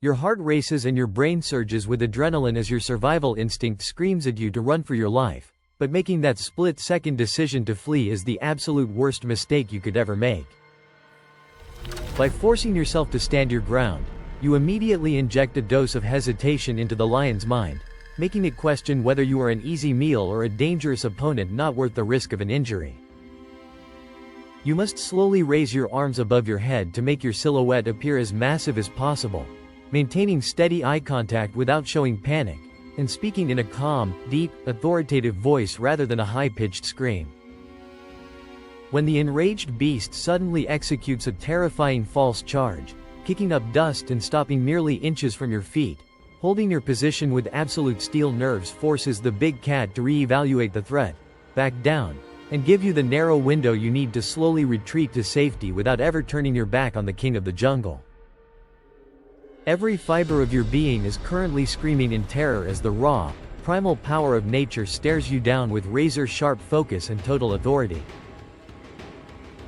Your heart races and your brain surges with adrenaline as your survival instinct screams at you to run for your life, but making that split-second decision to flee is the absolute worst mistake you could ever make. By forcing yourself to stand your ground, you immediately inject a dose of hesitation into the lion's mind, making it question whether you are an easy meal or a dangerous opponent not worth the risk of an injury. You must slowly raise your arms above your head to make your silhouette appear as massive as possible, maintaining steady eye contact without showing panic, and speaking in a calm, deep, authoritative voice rather than a high-pitched scream. When the enraged beast suddenly executes a terrifying false charge, kicking up dust and stopping merely inches from your feet, holding your position with absolute steel nerves forces the big cat to re-evaluate the threat, back down, and give you the narrow window you need to slowly retreat to safety without ever turning your back on the king of the jungle. Every fiber of your being is currently screaming in terror as the raw, primal power of nature stares you down with razor-sharp focus and total authority.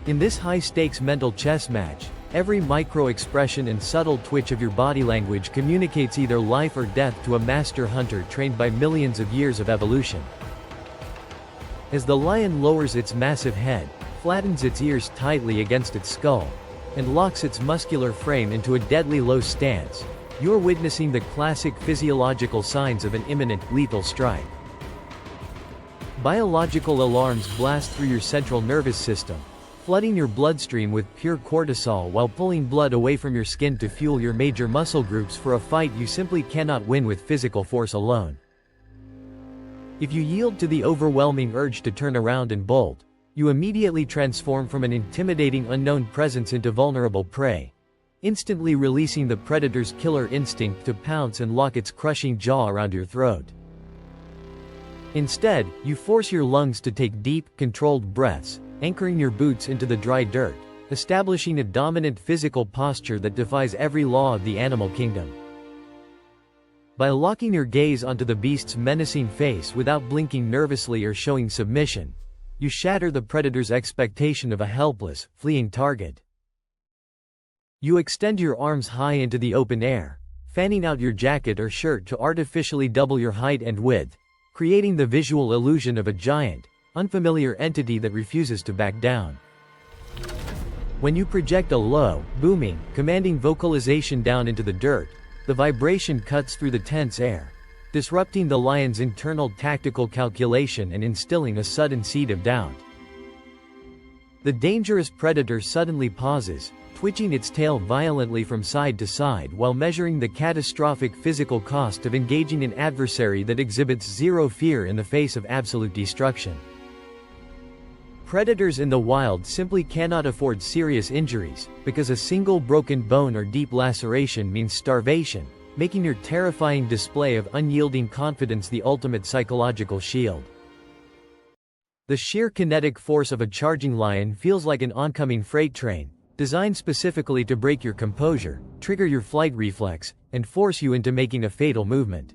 In this high-stakes mental chess match, every micro-expression and subtle twitch of your body language communicates either life or death to a master hunter trained by millions of years of evolution. As the lion lowers its massive head, flattens its ears tightly against its skull, and locks its muscular frame into a deadly low stance, you're witnessing the classic physiological signs of an imminent, lethal strike. Biological alarms blast through your central nervous system, flooding your bloodstream with pure cortisol while pulling blood away from your skin to fuel your major muscle groups for a fight you simply cannot win with physical force alone. If you yield to the overwhelming urge to turn around and bolt, you immediately transform from an intimidating unknown presence into vulnerable prey, instantly releasing the predator's killer instinct to pounce and lock its crushing jaw around your throat. Instead, you force your lungs to take deep, controlled breaths, anchoring your boots into the dry dirt, establishing a dominant physical posture that defies every law of the animal kingdom. By locking your gaze onto the beast's menacing face without blinking nervously or showing submission, you shatter the predator's expectation of a helpless, fleeing target. You extend your arms high into the open air, fanning out your jacket or shirt to artificially double your height and width, creating the visual illusion of a giant, unfamiliar entity that refuses to back down. When you project a low, booming, commanding vocalization down into the dirt, the vibration cuts through the tense air, disrupting the lion's internal tactical calculation and instilling a sudden seed of doubt. The dangerous predator suddenly pauses, twitching its tail violently from side to side while measuring the catastrophic physical cost of engaging an adversary that exhibits zero fear in the face of absolute destruction. Predators in the wild simply cannot afford serious injuries, because a single broken bone or deep laceration means starvation, making your terrifying display of unyielding confidence the ultimate psychological shield. The sheer kinetic force of a charging lion feels like an oncoming freight train, designed specifically to break your composure, trigger your flight reflex, and force you into making a fatal movement.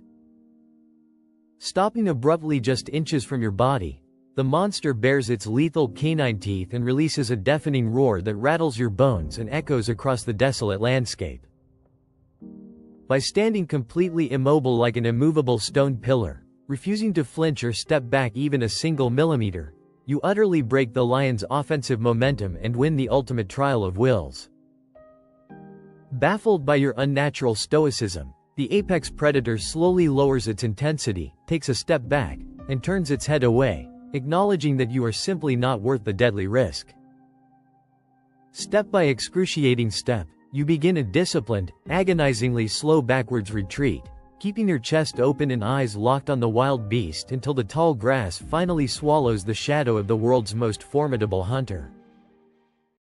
Stopping abruptly just inches from your body, the monster bares its lethal canine teeth and releases a deafening roar that rattles your bones and echoes across the desolate landscape. By standing completely immobile like an immovable stone pillar, refusing to flinch or step back even a single millimeter, you utterly break the lion's offensive momentum and win the ultimate trial of wills. Baffled by your unnatural stoicism, the apex predator slowly lowers its intensity, takes a step back, and turns its head away, acknowledging that you are simply not worth the deadly risk. Step by excruciating step, you begin a disciplined, agonizingly slow backwards retreat, keeping your chest open and eyes locked on the wild beast until the tall grass finally swallows the shadow of the world's most formidable hunter.